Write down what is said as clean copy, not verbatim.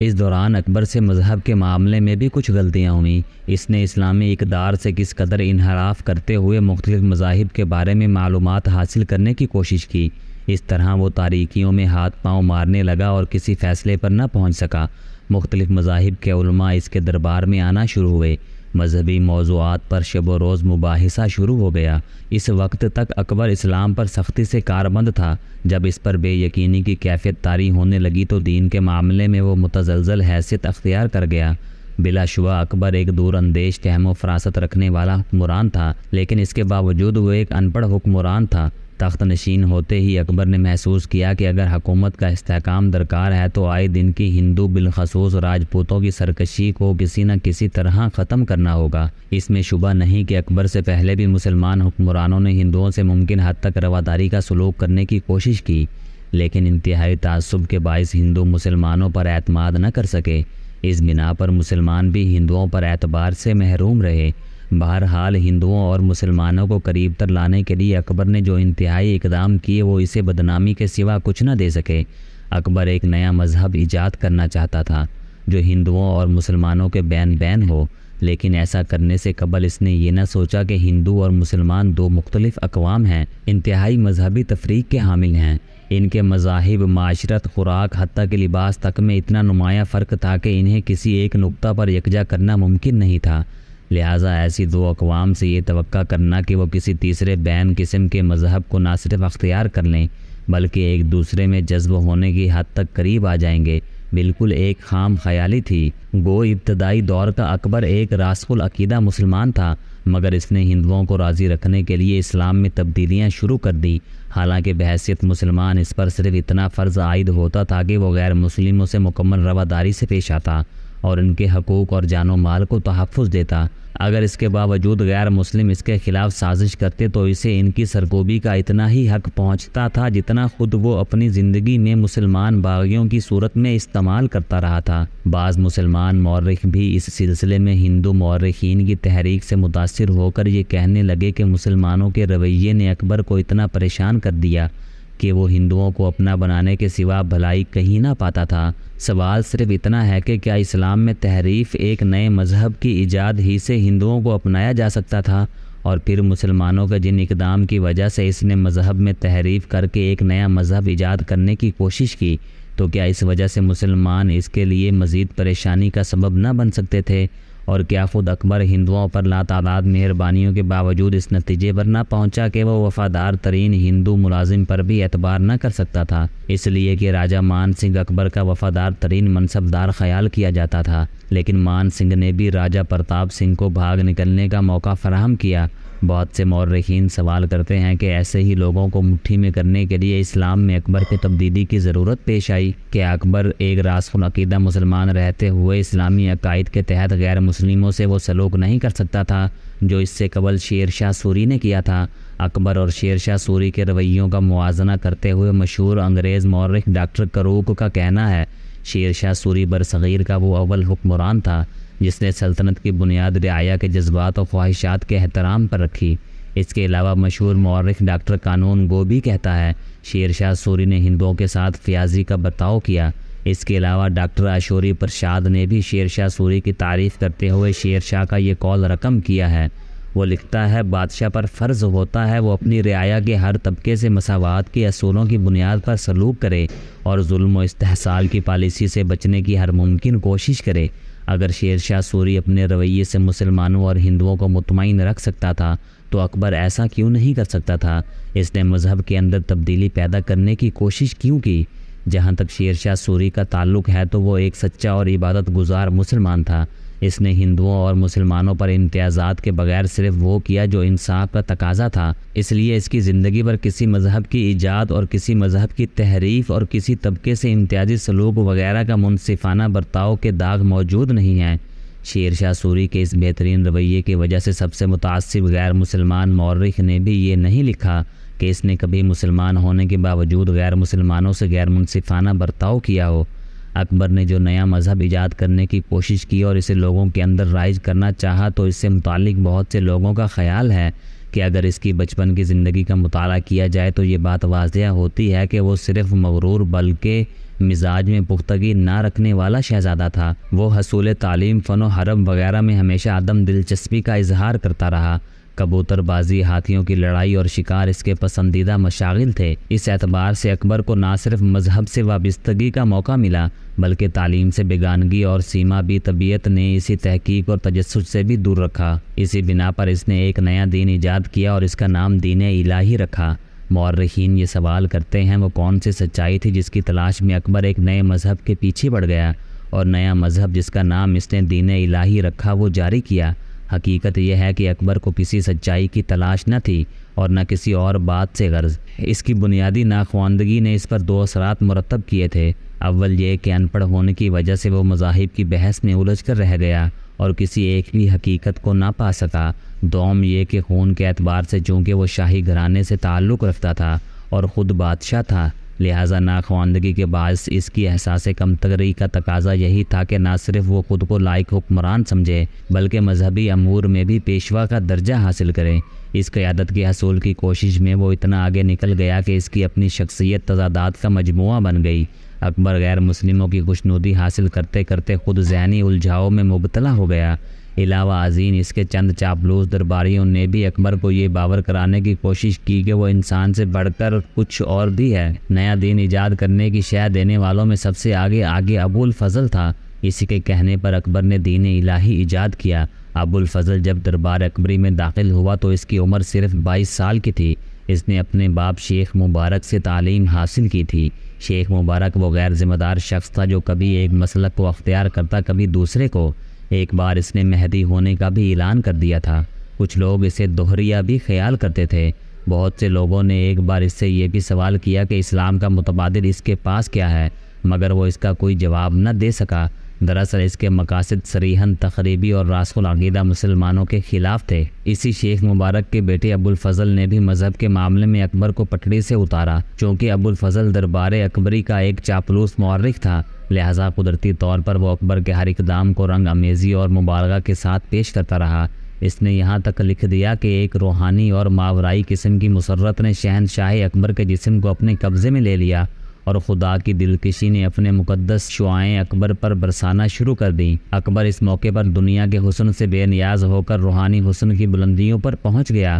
اس دوران اکبر سے مذہب کے معاملے میں بھی کچھ غلطیاں ہوئیں۔ اس نے اسلامی اقدار سے کس قدر انحراف کرتے ہوئے مختلف مذاہب کے بارے میں معلومات حاصل کرنے کی کوشش کی۔ اس طرح وہ تاریکیوں میں ہاتھ پاؤں مارنے لگا اور کسی فیصلے پر نہ پہنچ سکا۔ مختلف مذاہب کے علماء اس کے دربار میں آنا شروع ہوئے۔ مذہبی موضوعات پر شب و روز مباحثہ شروع ہو گیا۔ اس وقت تک اکبر اسلام پر سختی سے کاربند تھا۔ جب اس پر بے یقینی کی کیفیت طاری ہونے لگی تو دین کے معاملے میں وہ متزلزل حیثیت اختیار کر گیا۔ بلا شبہ اکبر ایک دور اندیش فہم و فراست رکھنے والا حکمران تھا، لیکن اس کے باوجود وہ ایک ان پڑھ حکمران تھا۔ تخت نشین ہوتے ہی اکبر نے محسوس کیا کہ اگر حکومت کا استحکام درکار ہے تو آئے دن کی ہندو بالخصوص راجپوتوں کی سرکشی کو کسی نہ کسی طرح ختم کرنا ہوگا۔ اس میں شبہ نہیں کہ اکبر سے پہلے بھی مسلمان حکمرانوں نے ہندوؤں سے ممکن حد تک رواداری کا سلوک کرنے کی کوشش کی، لیکن انتہائی تعصب کے باعث ہندو مسلمانوں پر اعتماد نہ کر سکے۔ اس بنا پر مسلمان بھی ہندوؤں پر اعتبار سے محروم رہے۔ بہرحال ہندوؤں اور مسلمانوں کو قریب تر لانے کے لیے اکبر نے جو انتہائی اقدام کیے وہ اسے بدنامی کے سوا کچھ نہ دے سکے۔ اکبر ایک نیا مذہب ایجاد کرنا چاہتا تھا جو ہندوؤں اور مسلمانوں کے بین بین ہو، لیکن ایسا کرنے سے قبل اس نے یہ نہ سوچا کہ ہندو اور مسلمان دو مختلف اقوام ہیں، انتہائی مذہبی تفریق کے حامل ہیں۔ ان کے مذاہب، معاشرت، خوراک، حتیٰ کہ لباس تک میں اتنا نمایاں فرق تھا کہ انہیں کسی ایک نقطہ پر یکجا کرنا ممکن نہیں تھا۔ لہٰذا ایسی دو اقوام سے یہ توقع کرنا کہ وہ کسی تیسرے بین قسم کے مذہب کو نہ صرف اختیار کر لیں بلکہ ایک دوسرے میں جذب ہونے کی حد تک قریب آ جائیں گے، بالکل ایک خام خیالی تھی۔ گو ابتدائی دور کا اکبر ایک راسخ العقیدہ مسلمان تھا، مگر اس نے ہندوؤں کو راضی رکھنے کے لیے اسلام میں تبدیلیاں شروع کر دیں۔ حالانکہ بحیثیت مسلمان اس پر صرف اتنا فرض عائد ہوتا تھا کہ وہ غیر مسلموں سے مکمل رواداری سے پیش آتا اور ان کے حقوق اور جان و مال کو تحفظ دیتا۔ اگر اس کے باوجود غیر مسلم اس کے خلاف سازش کرتے تو اسے ان کی سرکوبی کا اتنا ہی حق پہنچتا تھا جتنا خود وہ اپنی زندگی میں مسلمان باغیوں کی صورت میں استعمال کرتا رہا تھا۔ بعض مسلمان مورخ بھی اس سلسلے میں ہندو مورخین کی تحریک سے متاثر ہو کر یہ کہنے لگے کہ مسلمانوں کے رویے نے اکبر کو اتنا پریشان کر دیا کہ وہ ہندوؤں کو اپنا بنانے کے سوا بھلائی کہیں نہ پاتا تھا۔ سوال صرف اتنا ہے کہ کیا اسلام میں تحریف ایک نئے مذہب کی ایجاد ہی سے ہندوؤں کو اپنایا جا سکتا تھا؟ اور پھر مسلمانوں کے جن اقدام کی وجہ سے اس نے مذہب میں تحریف کر کے ایک نیا مذہب ایجاد کرنے کی کوشش کی، تو کیا اس وجہ سے مسلمان اس کے لیے مزید پریشانی کا سبب نہ بن سکتے تھے؟ اور کیا خود اکبر ہندوؤں پر لاتعداد مہربانیوں کے باوجود اس نتیجے پر نہ پہنچا کہ وہ وفادار ترین ہندو ملازم پر بھی اعتبار نہ کر سکتا تھا، اس لیے کہ راجہ مان سنگھ اکبر کا وفادار ترین منصبدار خیال کیا جاتا تھا، لیکن مان سنگھ نے بھی راجہ پرتاپ سنگھ کو بھاگ نکلنے کا موقع فراہم کیا۔ بہت سے مورخین سوال کرتے ہیں کہ ایسے ہی لوگوں کو مٹھی میں کرنے کے لیے اسلام میں اکبر کی تبدیلی کی ضرورت پیش آئی۔ کیا اکبر ایک راسخ العقیدہ مسلمان رہتے ہوئے اسلامی عقائد کے تحت غیر مسلموں سے وہ سلوک نہیں کر سکتا تھا جو اس سے قبل شیر شاہ سوری نے کیا تھا؟ اکبر اور شیر شاہ سوری کے رویوں کا موازنہ کرتے ہوئے مشہور انگریز مورخ ڈاکٹر کروک کا کہنا ہے، شیر شاہ سوری برصغیر کا وہ اول حکمران تھا جس نے سلطنت کی بنیاد رعایا کے جذبات و خواہشات کے احترام پر رکھی۔ اس کے علاوہ مشہور مورخ ڈاکٹر قانون گو بھی کہتا ہے، شیر شاہ سوری نے ہندوؤں کے ساتھ فیاضی کا برتاؤ کیا۔ اس کے علاوہ ڈاکٹر اشوری پرشاد نے بھی شیر شاہ سوری کی تعریف کرتے ہوئے شیر شاہ کا یہ قول رقم کیا ہے۔ وہ لکھتا ہے، بادشاہ پر فرض ہوتا ہے وہ اپنی رعایا کے ہر طبقے سے مساوات کے اصولوں کی بنیاد پر سلوک کرے اور ظلم و استحصال کی پالیسی سے بچنے کی ہر ممکن کوشش کرے۔ اگر شیر شاہ سوری اپنے رویے سے مسلمانوں اور ہندوؤں کو مطمئن رکھ سکتا تھا تو اکبر ایسا کیوں نہیں کر سکتا تھا؟ اس نے مذہب کے اندر تبدیلی پیدا کرنے کی کوشش کیوں کی؟ جہاں تک شیر شاہ سوری کا تعلق ہے تو وہ ایک سچا اور عبادت گزار مسلمان تھا۔ اس نے ہندوؤں اور مسلمانوں پر امتیازات کے بغیر صرف وہ کیا جو انصاف کا تقاضا تھا، اس لیے اس کی زندگی پر کسی مذہب کی ایجاد اور کسی مذہب کی تحریف اور کسی طبقے سے امتیازی سلوک وغیرہ کا منصفانہ برتاؤ کے داغ موجود نہیں ہیں۔ شیر شاہ سوری کے اس بہترین رویے کی وجہ سے سب سے متعصب غیر مسلمان مورخ نے بھی یہ نہیں لکھا کہ اس نے کبھی مسلمان ہونے کے باوجود غیر مسلمانوں سے غیر منصفانہ برتاؤ کیا ہو۔ اکبر نے جو نیا مذہب ایجاد کرنے کی کوشش کی اور اسے لوگوں کے اندر رائج کرنا چاہا، تو اس سے متعلق بہت سے لوگوں کا خیال ہے کہ اگر اس کی بچپن کی زندگی کا مطالعہ کیا جائے تو یہ بات واضح ہوتی ہے کہ وہ صرف مغرور بلکہ مزاج میں پختگی نہ رکھنے والا شہزادہ تھا۔ وہ حصول تعلیم، فن و حرب وغیرہ میں ہمیشہ عدم دلچسپی کا اظہار کرتا رہا۔ کبوتر بازی، ہاتھیوں کی لڑائی اور شکار اس کے پسندیدہ مشاغل تھے۔ اس اعتبار سے اکبر کو نہ صرف مذہب سے وابستگی کا موقع ملا بلکہ تعلیم سے بیگانگی اور سیما بھی طبیعت نے اسی تحقیق اور تجسس سے بھی دور رکھا۔ اسی بنا پر اس نے ایک نیا دین ایجاد کیا اور اس کا نام دین الہی رکھا۔ مورخین یہ سوال کرتے ہیں وہ کون سی سچائی تھی جس کی تلاش میں اکبر ایک نئے مذہب کے پیچھے پڑ گیا اور نیا مذہب جس کا نام اس نے دین الہی رکھا وہ جاری کیا۔ حقیقت یہ ہے کہ اکبر کو کسی سچائی کی تلاش نہ تھی اور نہ کسی اور بات سے غرض۔ اس کی بنیادی ناخواندگی نے اس پر دو اثرات مرتب کیے تھے۔ اول یہ کہ ان پڑھ ہونے کی وجہ سے وہ مذاہب کی بحث میں الجھ کر رہ گیا اور کسی ایک بھی حقیقت کو نہ پا سکا۔ دوم یہ کہ خون کے اعتبار سے چونکہ وہ شاہی گھرانے سے تعلق رکھتا تھا اور خود بادشاہ تھا، لہٰذا ناخواندگی کے باعث اس کی احساس کمتری کا تقاضا یہی تھا کہ نہ صرف وہ خود کو لائق حکمران سمجھے بلکہ مذہبی امور میں بھی پیشوا کا درجہ حاصل کرے۔ اس قیادت کے حصول کی کوشش میں وہ اتنا آگے نکل گیا کہ اس کی اپنی شخصیت تضادات کا مجموعہ بن گئی۔ اکبر غیر مسلموں کی خوشنودی حاصل کرتے کرتے خود ذہنی الجھاؤ میں مبتلا ہو گیا۔ علاوہ ازیں اس کے چند چاپلوس درباریوں نے بھی اکبر کو یہ باور کرانے کی کوشش کی کہ وہ انسان سے بڑھ کر کچھ اور بھی ہے۔ نیا دین ایجاد کرنے کی شہ دینے والوں میں سب سے آگے ابو الفضل تھا۔ اسی کے کہنے پر اکبر نے دین الہی ایجاد کیا۔ ابو الفضل جب دربار اکبری میں داخل ہوا تو اس کی عمر صرف 22 سال کی تھی۔ اس نے اپنے باپ شیخ مبارک سے تعلیم حاصل کی تھی۔ شیخ مبارک وہ غیر ذمہ دار شخص تھا جو کبھی ایک مسلک کو اختیار کرتا کبھی دوسرے کو۔ ایک بار اس نے مہدی ہونے کا بھی اعلان کر دیا تھا۔ کچھ لوگ اسے دہریہ بھی خیال کرتے تھے۔ بہت سے لوگوں نے ایک بار اس سے یہ بھی سوال کیا کہ اسلام کا متبادل اس کے پاس کیا ہے، مگر وہ اس کا کوئی جواب نہ دے سکا۔ دراصل اس کے مقاصد صریحاً تخریبی اور راسخ العقیدہ مسلمانوں کے خلاف تھے۔ اسی شیخ مبارک کے بیٹے ابو الفضل نے بھی مذہب کے معاملے میں اکبر کو پٹڑی سے اتارا۔ چونکہ ابو الفضل دربار اکبری کا ایک چاپلوس مورخ تھا، لہٰذا قدرتی طور پر وہ اکبر کے ہر اقدام کو رنگ امیزی اور مبالغہ کے ساتھ پیش کرتا رہا۔ اس نے یہاں تک لکھ دیا کہ ایک روحانی اور ماورائی قسم کی مسرت نے شہنشاہ اکبر کے جسم کو اپنے قبضے میں لے لیا اور خدا کی دلکشی نے اپنے مقدس شعائیں اکبر پر برسانا شروع کر دیں۔ اکبر اس موقع پر دنیا کے حسن سے بے نیاز ہو کر روحانی حسن کی بلندیوں پر پہنچ گیا۔